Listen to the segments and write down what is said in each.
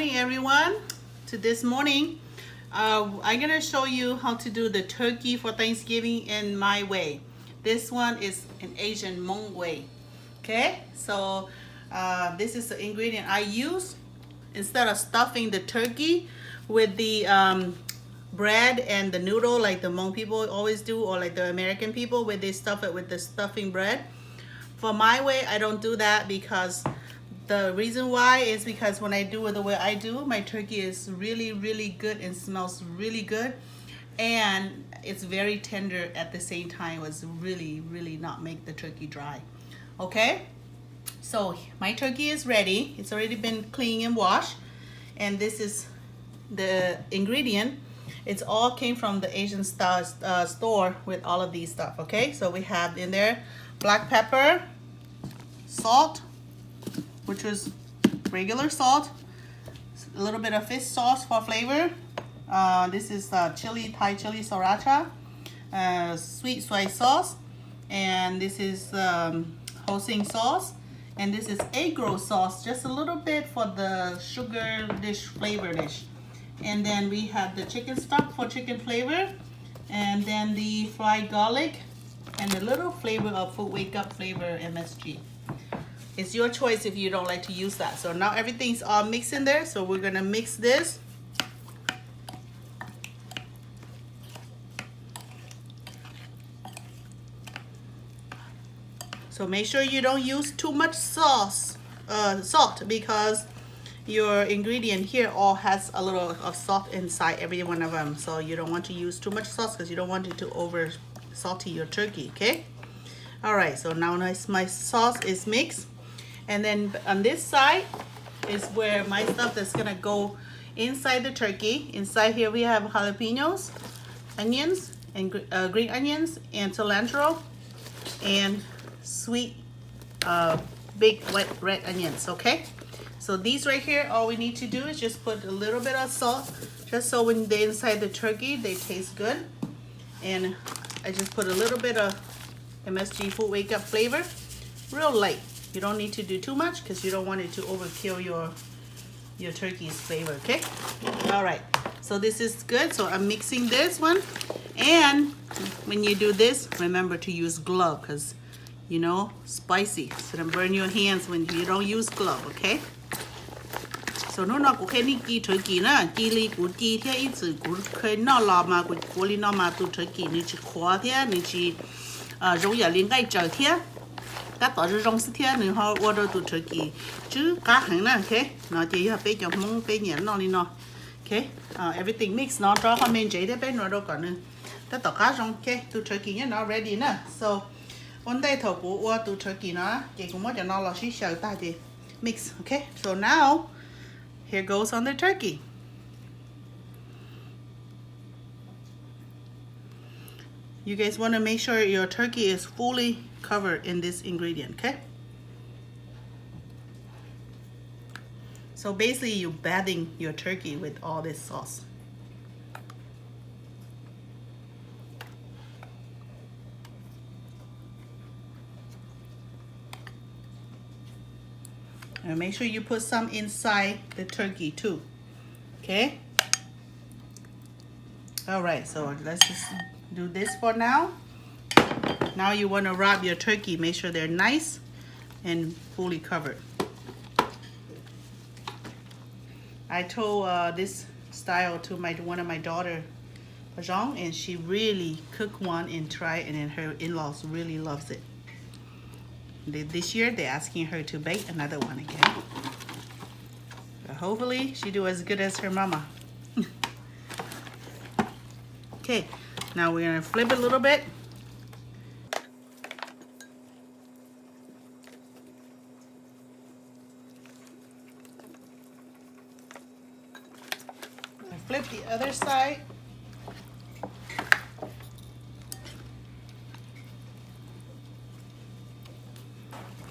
morning, everyone. To this morning, I'm gonna show you how to do the turkey for Thanksgiving in my way. This one is an Asian Hmong way. Okay, so this is the ingredient I use. Instead of stuffing the turkey with the bread and the noodle like the Hmong people always do, or like the American people where they stuff it with the stuffing bread. For my way, I don't do that because the reason why is because when I do it the way I do, my turkey is really, really good and smells really good. And it's very tender at the same time. It was really, really not make the turkey dry. Okay, so my turkey is ready. It's already been cleaned and washed. And this is the ingredient. It's all came from the Asian store with all of these stuff. Okay, so we have in there black pepper, salt, which was regular salt, a little bit of fish sauce for flavor. This is Thai chili Sriracha, sweet soy sauce, and this is Hoisin Sauce, and this is egg roll sauce, just a little bit for the sugar dish flavor dish. And then we have the chicken stock for chicken flavor, and then the fried garlic, and a little flavor of Food Wake Up flavor MSG. It's your choice if you don't like to use that. So now everything's all mixed in there. So we're gonna mix this. So make sure you don't use too much salt because your ingredient here all has a little of salt inside every one of them. So you don't want to use too much sauce because you don't want it to over salty your turkey, okay? All right, so now my sauce is mixed. And then on this side is where my stuff that's gonna go inside the turkey. Inside here we have jalapeños, onions, and green onions, and cilantro, and sweet big white red onions, okay? So these right here, all we need to do is just put a little bit of salt, just so when they're inside the turkey, they taste good. And I just put a little bit of MSG Food Wake Up flavor, real light. You don't need to do too much because you don't want it to overkill your turkey's flavor, okay? All right, so this is good. So I'm mixing this one. And when you do this, remember to use glove because, you know, spicy. So don't burn your hands when you don't use glove, okay? So nó cũng cái này kia turkey nè, kia li cũng kia thế ít sự cũng cái nó lo mà cũng cố li nó mà tu turkey này chỉ khó thế này chỉ giống như liên cái chờ thế. Các tỏ ra rong thế nữa họ order to turkey chứ cá hàng nè, okay? Nó chỉ là bé cho mong bé nhẹ nó đi nó, okay? Everything mix nó cho họ mình chế để bé nó đâu còn nữa. Các tỏ cá rong, okay? To turkey nhá nó ready nè. So one day thầu của order to turkey nó chỉ cũng mới cho nó là xí sợ ta thì mix, okay? So now here goes on the turkey. You guys want to make sure your turkey is fully covered in this ingredient, okay? So basically you're bathing your turkey with all this sauce. And make sure you put some inside the turkey too, okay? All right, so let's just do this for now. Now you want to wrap your turkey. Make sure they're nice and fully covered. I told this style to one of my daughter, Pajong, and she really cooked one and tried, and then her in-laws really loves it. This year they're asking her to bake another one again. But hopefully she do as good as her mama. Okay, now we're gonna flip it a little bit. Flip the other side.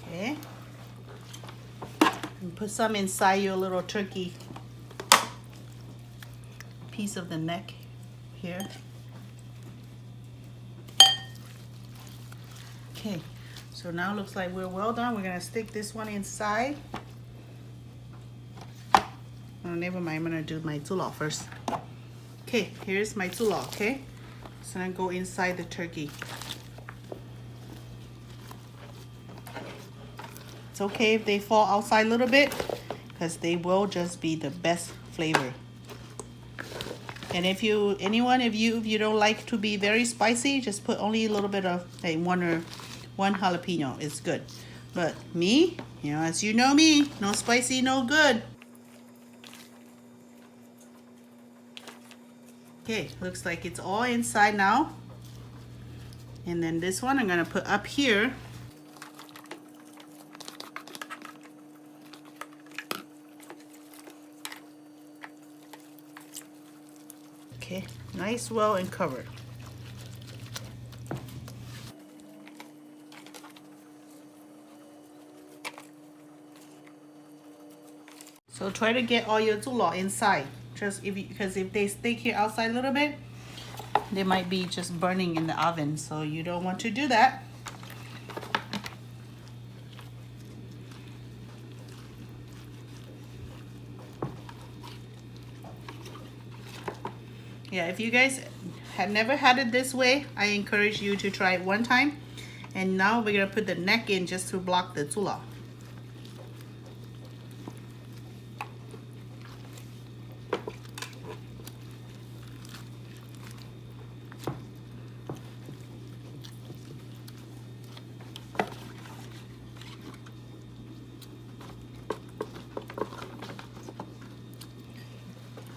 Okay. And put some inside your little turkey piece of the neck here. Okay, so now it looks like we're well done. We're gonna stick this one inside. Oh, never mind. I'm gonna do my Txuj Lom first. Okay, here's my Txuj Lom. Okay, so I'm gonna go inside the turkey. It's okay if they fall outside a little bit, because they will just be the best flavor. And if you don't like to be very spicy, just put only a little bit of like one jalapeno. It's good. But me, as you know me, no spicy, no good. Okay, looks like it's all inside now. And then this one I'm gonna put up here. Okay, nice, well, and covered. So try to get all your Txuj Lom inside. Because if they stick here outside a little bit, they might be just burning in the oven. So you don't want to do that. Yeah, if you guys have never had it this way, I encourage you to try it one time. And now we're gonna put the neck in just to block the Txuj Lom.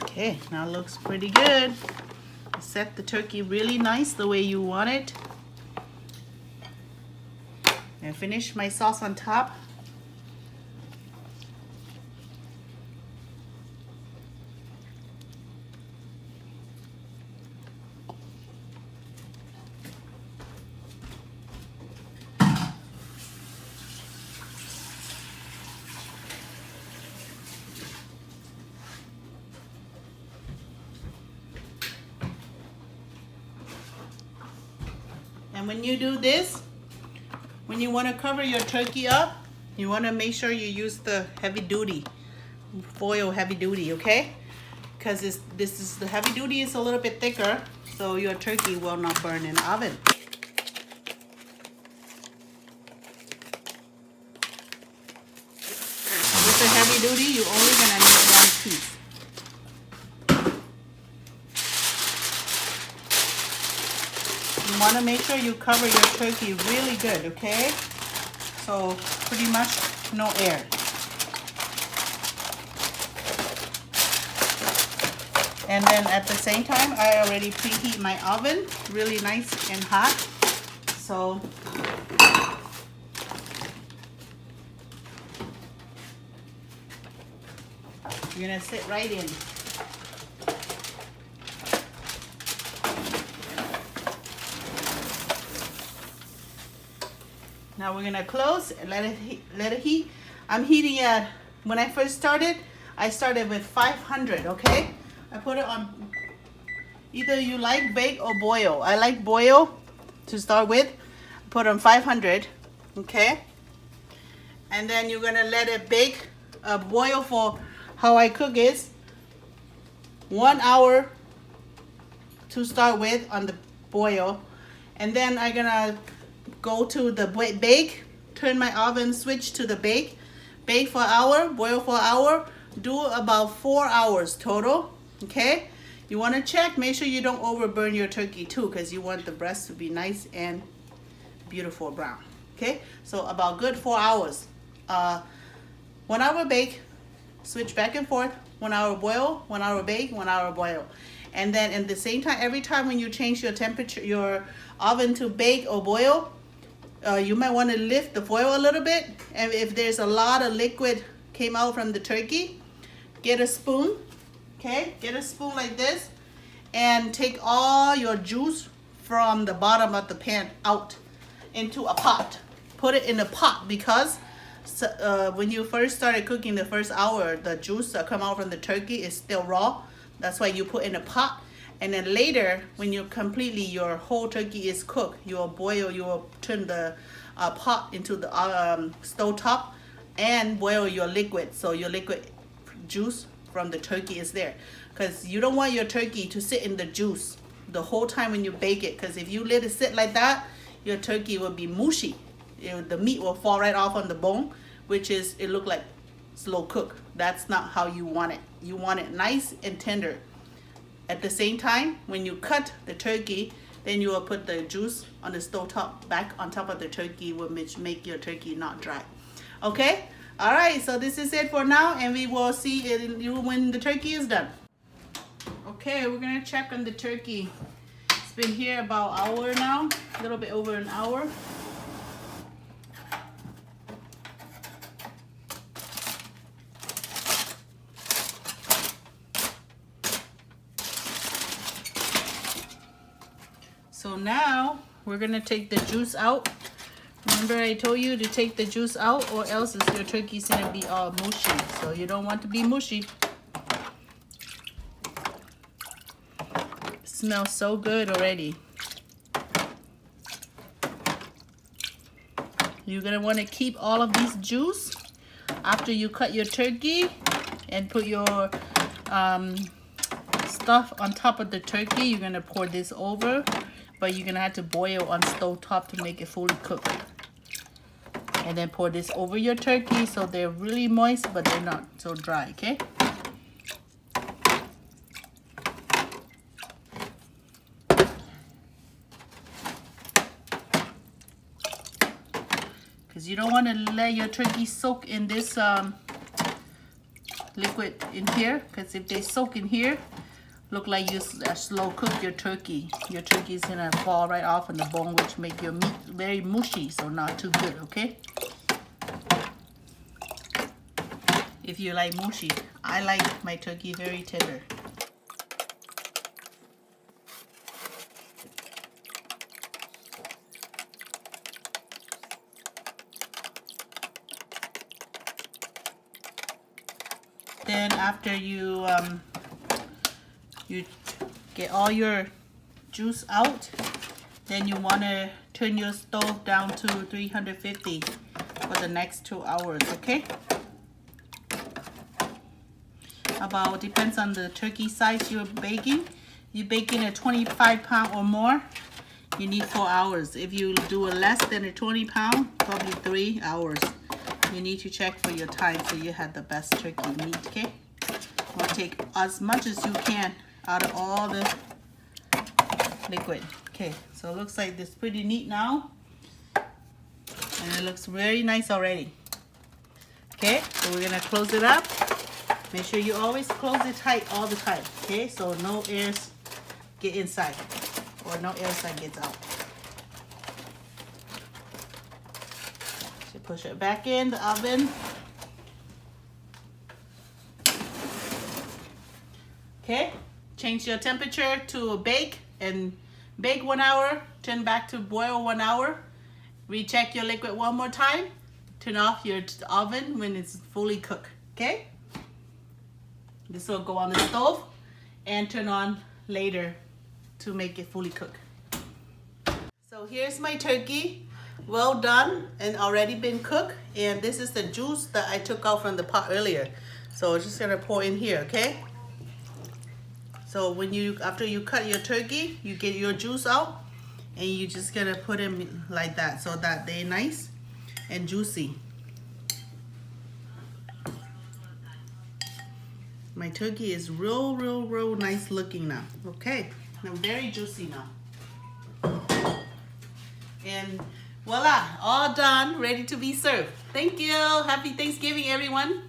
Okay, now it looks pretty good. Set the turkey really nice the way you want it. And finish my sauce on top. And when you do this, when you want to cover your turkey up, you want to make sure you use the heavy duty, foil heavy duty, okay? Because the heavy duty is a little bit thicker, so your turkey will not burn in the oven. With the heavy duty, you're only gonna need one piece. You want to make sure you cover your turkey really good, okay? So pretty much no air. And then at the same time, I already preheat my oven really nice and hot. So you're gonna sit right in. Now we're gonna close and let it heat. I'm heating at, when I first started, I started with 500, okay? I put it on, either you like bake or boil. I like boil to start with. Put on 500, okay? And then you're gonna let it bake, boil for, how I cook is 1 hour to start with on the boil. And then I'm gonna go to the bake, turn my oven switch to the bake for an hour, boil for an hour, do about 4 hours total, okay? You want to check, make sure you don't overburn your turkey too, because you want the breast to be nice and beautiful brown, okay? So about good 4 hours. 1 hour bake, switch back and forth, 1 hour boil, 1 hour bake, 1 hour boil. And then at the same time, every time when you change your temperature, your oven to bake or boil, you might want to lift the foil a little bit. And if there's a lot of liquid came out from the turkey, get a spoon, okay? Get a spoon like this and take all your juice from the bottom of the pan out into a pot. Put it in a pot because when you first started cooking the first hour, the juice that come out from the turkey is still raw. That's why you put in a pot. And then later, when you your whole turkey is cooked, you will turn the pot into the stove top and boil your liquid. So your liquid juice from the turkey is there, because you don't want your turkey to sit in the juice the whole time when you bake it, because if you let it sit like that, your turkey will be mushy. The meat will fall right off on the bone, which is, it look like slow cook. That's not how you want it. You want it nice and tender. At the same time, when you cut the turkey, then you will put the juice on the stove top, back on top of the turkey, which make your turkey not dry. Okay? All right, so this is it for now, and we will see you when the turkey is done. Okay, we're gonna check on the turkey. It's been here about an hour now, a little bit over an hour. So now we're gonna take the juice out. Remember I told you to take the juice out, or else your turkey's gonna be all mushy. So you don't want to be mushy. It smells so good already. You're gonna want to keep all of this juice after you cut your turkey and put your stuff on top of the turkey. You're gonna pour this over, but you're gonna have to boil on stove top to make it fully cooked. And then pour this over your turkey so they're really moist, but they're not so dry, okay? Because you don't want to let your turkey soak in this liquid in here, because if they soak in here, look like you slow cook your turkey. Your turkey is gonna fall right off on the bone, which make your meat very mushy, so not too good, okay? If you like mushy, I like my turkey very tender. Then after you get all your juice out, then you want to turn your stove down to 350 for the next 2 hours, okay? About, depends on the turkey size you're baking. You're baking a 25-pound or more, you need 4 hours. If you do a less than a 20-pound, probably 3 hours. You need to check for your time so you have the best turkey meat, okay? You want to take as much as you can out of all the liquid. Okay, so it looks like this pretty neat now. And it looks very nice already. Okay, so we're gonna close it up. Make sure you always close it tight all the time, okay? So no airs get inside or no air side gets out. So push it back in the oven. Okay, change your temperature to a bake and bake 1 hour, turn back to boil 1 hour. Recheck your liquid one more time. Turn off your oven when it's fully cooked, okay? This will go on the stove and turn on later to make it fully cooked. So here's my turkey, well done and already been cooked. And this is the juice that I took out from the pot earlier. So just gonna pour in here, okay? So when after you cut your turkey, you get your juice out and you just gonna put them like that so that they're nice and juicy. My turkey is real nice looking now. Okay, now very juicy now. And voila, all done, ready to be served. Thank you. Happy Thanksgiving, everyone.